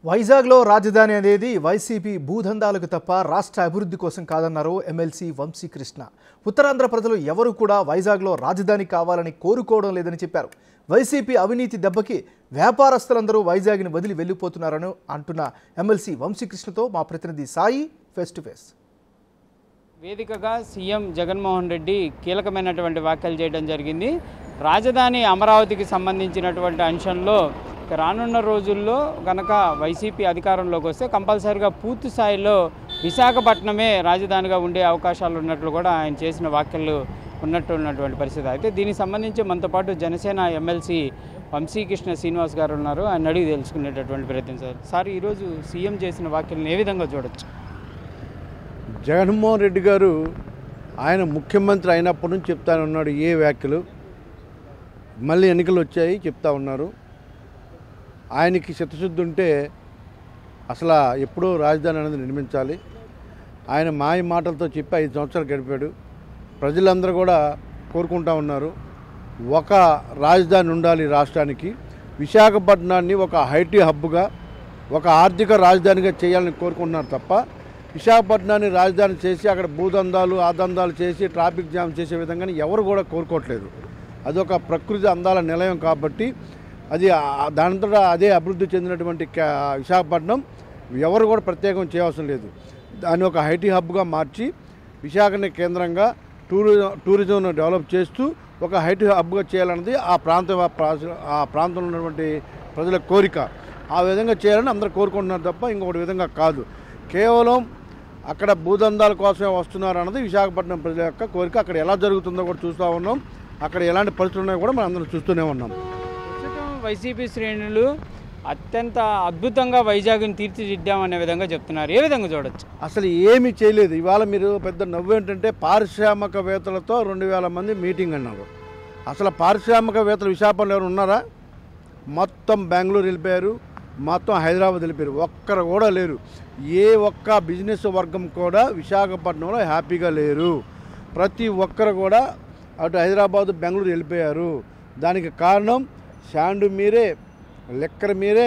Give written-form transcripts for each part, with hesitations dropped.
వైజాగ్లో రాజధాని అనేది వైసీపీ భూదందాలకు తప్ప రాష్ట్ర అభివృద్ధి కోసం కాదన్నారు ఎమ్మెల్సీ వంశీకృష్ణ. ఉత్తరాంధ్ర ప్రజలు ఎవరు కూడా వైజాగ్లో రాజధాని కావాలని కోరుకోవడం లేదని చెప్పారు. వైసీపీ అవినీతి దెబ్బకి వ్యాపారస్తులందరూ వైజాగ్ని వదిలి వెళ్ళిపోతున్నారని అంటున్న ఎమ్మెల్సీ వంశీకృష్ణతో మా ప్రతినిధి సాయి ఫేస్ టు ఫేస్. వేదికగా సీఎం జగన్మోహన్ రెడ్డి కీలకమైనటువంటి వ్యాఖ్యలు చేయడం జరిగింది. రాజధాని అమరావతికి సంబంధించినటువంటి అంశంలో రానున్న రోజుల్లో కనుక వైసీపీ అధికారంలోకి వస్తే కంపల్సరీగా పూర్తి స్థాయిలో విశాఖపట్నమే రాజధానిగా ఉండే అవకాశాలు ఉన్నట్లు కూడా ఆయన చేసిన వ్యాఖ్యలు ఉన్నటువంటి పరిస్థితి. అయితే దీనికి సంబంధించి మనతో పాటు జనసేన ఎమ్మెల్సీ వంశీకృష్ణ శ్రీనివాస్ గారు ఉన్నారు. ఆయన అడిగి తెలుసుకునేటటువంటి ప్రయత్నం. సార్, ఈరోజు సీఎం చేసిన వ్యాఖ్యలను ఏ విధంగా చూడొచ్చు? జగన్మోహన్ రెడ్డి గారు ఆయన ముఖ్యమంత్రి అయినప్పటి నుంచి చెప్తానే ఉన్నాడు ఏ వ్యాఖ్యలు. మళ్ళీ ఎన్నికలు వచ్చాయి చెప్తా ఉన్నారు. ఆయనకి చిత్తశుద్ధి ఉంటే అసలు ఎప్పుడో రాజధాని అనేది నిర్మించాలి. ఆయన మాయ మాటలతో చెప్పి 5 సంవత్సరాలు గడిపాడు. ప్రజలందరూ కూడా కోరుకుంటా ఉన్నారు ఒక రాజధాని ఉండాలి రాష్ట్రానికి. విశాఖపట్నాన్ని ఒక ఐటీ హబ్గా, ఒక ఆర్థిక రాజధానిగా చేయాలని కోరుకుంటున్నారు తప్ప విశాఖపట్నాన్ని రాజధాని చేసి అక్కడ భూదందాలు ఆదందాలు చేసి ట్రాఫిక్ జామ్ చేసే విధంగా ఎవరు కూడా కోరుకోవట్లేదు. అదొక ప్రకృతి అందాల నిలయం కాబట్టి అది దానితో అదే అభివృద్ధి చెందినటువంటి విశాఖపట్నం ఎవరు కూడా ప్రత్యేకం చేయవలసిన లేదు. దాన్ని ఒక ఐటీ హబ్గా మార్చి విశాఖని కేంద్రంగా టూరిజంను డెవలప్ చేస్తూ ఒక ఐటీ హబ్గా చేయాలన్నది ఆ ప్రాంతంలో ఉన్నటువంటి ప్రజల కోరిక. ఆ విధంగా చేయాలని అందరూ కోరుకుంటున్నారు తప్ప ఇంకొకటి విధంగా కాదు. కేవలం అక్కడ భూదందాల కోసమే వస్తున్నారు అన్నది విశాఖపట్నం ప్రజల యొక్క కోరిక. అక్కడ ఎలా జరుగుతుందో కూడా చూస్తూ ఉన్నాం. అక్కడ ఎలాంటి పరిస్థితులు ఉన్నాయో కూడా మనం అందరం చూస్తూనే ఉన్నాం. వైసీపీ శ్రేణులు అత్యంత అద్భుతంగా వైజాగ్ని తీర్చిదిద్దామనే విధంగా చెప్తున్నారు. ఏ విధంగా చూడొచ్చు? అసలు ఏమీ చేయలేదు. ఇవాళ మీరు పెద్ద నవ్వు ఏంటంటే పారిశ్రామికవేత్తలతో 2000 మంది మీటింగ్ అన్నారు. అసలు పారిశ్రామికవేత్తలు విశాఖపట్నంలో ఎవరు ఉన్నారా? మొత్తం బెంగళూరు వెళ్ళిపోయారు, మొత్తం హైదరాబాద్ వెళ్ళిపోయారు. ఒక్కరు కూడా లేరు. ఏ ఒక్క బిజినెస్ వర్గం కూడా విశాఖపట్నంలో హ్యాపీగా లేరు. ప్రతి ఒక్కరు కూడా అటు హైదరాబాద్ బెంగళూరు వెళ్ళిపోయారు. దానికి కారణం శాండ్ మీరే, లెక్కర్ మీరే,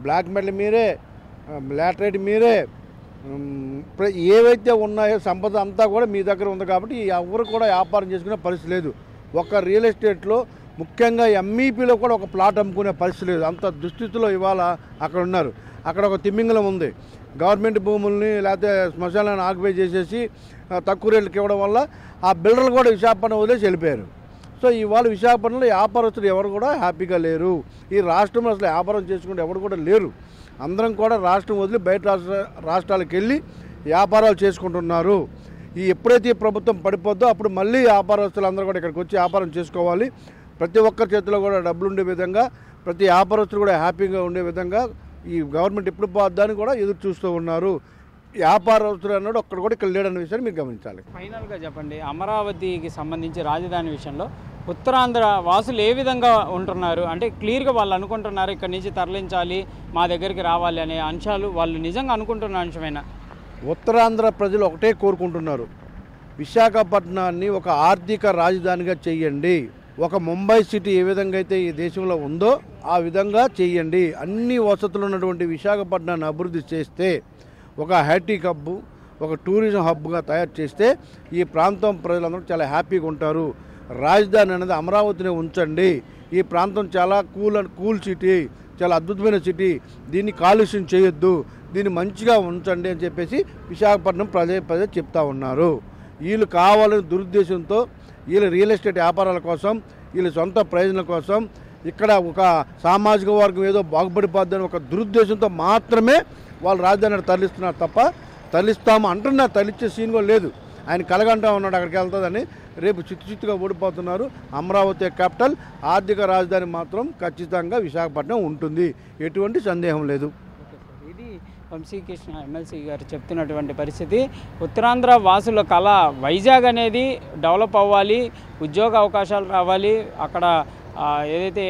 బ్లాక్ మెటల్ మీరే, లాటరైట్ మీరే, ఏవైతే ఉన్నాయో సంపద అంతా కూడా మీ దగ్గర ఉంది. కాబట్టి ఎవరు కూడా వ్యాపారం చేసుకునే పరిస్థితి లేదు. ఒక రియల్ ఎస్టేట్లో ముఖ్యంగా ఎంఈపీలో కూడా ఒక ప్లాట్ అమ్ముకునే పరిస్థితి లేదు. అంత దుస్థితిలో ఇవాళ అక్కడ ఉన్నారు. అక్కడ ఒక తిమ్మింగలం ఉంది. గవర్నమెంట్ భూముల్ని లేకపోతే శ్మశానాన్ని ఆక్యుపై చేసేసి తక్కువ రేట్లకి ఇవ్వడం వల్ల ఆ బిల్డర్లు కూడా విశాఖపట్నం వదిలేసి వెళ్ళిపోయారు. సో ఇవాళ విశాఖపట్నంలో వ్యాపారస్తులు ఎవరు కూడా హ్యాపీగా లేరు. ఈ రాష్ట్రంలో అసలు వ్యాపారం చేసుకుంటే ఎవరు కూడా లేరు. అందరం కూడా రాష్ట్రం వదిలి బయట రాష్ట్రాలకు వెళ్ళి వ్యాపారాలు చేసుకుంటున్నారు. ఎప్పుడైతే ఈ ప్రభుత్వం పడిపోద్దో అప్పుడు మళ్ళీ వ్యాపారస్తులు అందరూ కూడా ఇక్కడికి వచ్చి వ్యాపారం చేసుకోవాలి. ప్రతి ఒక్కరి చేతిలో కూడా డబ్బులు ఉండే విధంగా, ప్రతి వ్యాపారస్తులు కూడా హ్యాపీగా ఉండే విధంగా ఈ గవర్నమెంట్ ఎప్పుడు పోద్దని కూడా ఎదురు చూస్తూ ఉన్నారు. వ్యాపారస్తులు అన్నాడు ఒక్కడు కూడా ఇక్కడ లేడన్న విషయాన్ని మీరు గమనించాలి. ఫైనల్గా చెప్పండి, అమరావతికి సంబంధించి రాజధాని విషయంలో ఉత్తరాంధ్ర వాసులు ఏ విధంగా ఉంటున్నారు? అంటే క్లియర్గా వాళ్ళు అనుకుంటున్నారు ఇక్కడి నుంచి తరలించాలి, మా దగ్గరికి రావాలి అనే అంశాలు వాళ్ళు నిజంగా అనుకుంటున్న అంశమేనా? ఉత్తరాంధ్ర ప్రజలు ఒకటే కోరుకుంటున్నారు, విశాఖపట్నాన్ని ఒక ఆర్థిక రాజధానిగా చెయ్యండి. ఒక ముంబై సిటీ ఏ విధంగా అయితే ఈ దేశంలో ఉందో ఆ విధంగా చెయ్యండి. అన్ని వసతులు ఉన్నటువంటి విశాఖపట్నాన్ని అభివృద్ధి చేస్తే, ఒక ఐటీ హబ్, ఒక టూరిజం హబ్గా తయారు చేస్తే ఈ ప్రాంతం ప్రజలందరూ చాలా హ్యాపీగా ఉంటారు. రాజధాని అనేది అమరావతిని ఉంచండి. ఈ ప్రాంతం చాలా కూల్ సిటీ, చాలా అద్భుతమైన సిటీ. దీన్ని కాలుష్యం చేయొద్దు, దీన్ని మంచిగా ఉంచండి అని చెప్పేసి విశాఖపట్నం ప్రజలు చెప్తా ఉన్నారు. వీళ్ళు కావాలని దురుద్దేశంతో, వీళ్ళు రియల్ ఎస్టేట్ వ్యాపారాల కోసం, వీళ్ళ సొంత ప్రయోజనాల కోసం, ఇక్కడ ఒక సామాజిక వర్గం ఏదో బాగుపడిపోద్దని ఒక దురుద్దేశంతో మాత్రమే వాళ్ళు రాజధాని తరలిస్తున్నారు తప్ప తరలిస్తాము అంటున్నారు. తరలిచ్చే సీన్ కూడా లేదు. ఆయన కలగంటా ఉన్నాడు అక్కడికి వెళ్తుందని. రేపు చిత్తుగా ఓడిపోతున్నారు. అమరావతి క్యాపిటల్, ఆర్థిక రాజధాని మాత్రం ఖచ్చితంగా విశాఖపట్నం ఉంటుంది, ఎటువంటి సందేహం లేదు. ఇది వంశీకృష్ణ ఎమ్మెల్సీ గారు చెప్తున్నటువంటి పరిస్థితి. ఉత్తరాంధ్ర వాసుల కళ వైజాగ్ అనేది డెవలప్ అవ్వాలి, ఉద్యోగ అవకాశాలు రావాలి, అక్కడ ఏదైతే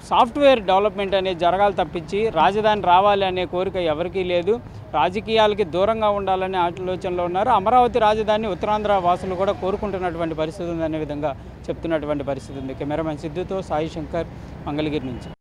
సాఫ్ట్వేర్ డెవలప్మెంట్ అనేది జరగాలి తప్పించి రాజధాని రావాలి అనే కోరిక ఎవరికీ లేదు. రాజకీయాలకి దూరంగా ఉండాలనే ఆలోచనలో ఉన్నారు. అమరావతి రాజధాని ఉత్తరాంధ్ర వాసులు కూడా కోరుకుంటున్నటువంటి పరిస్థితి ఉందనే విధంగా చెప్తున్నటువంటి పరిస్థితి ఉంది. కెమెరామెన్ సిద్ధుతో సాయి శంకర్, మంగళగిరి నుంచి.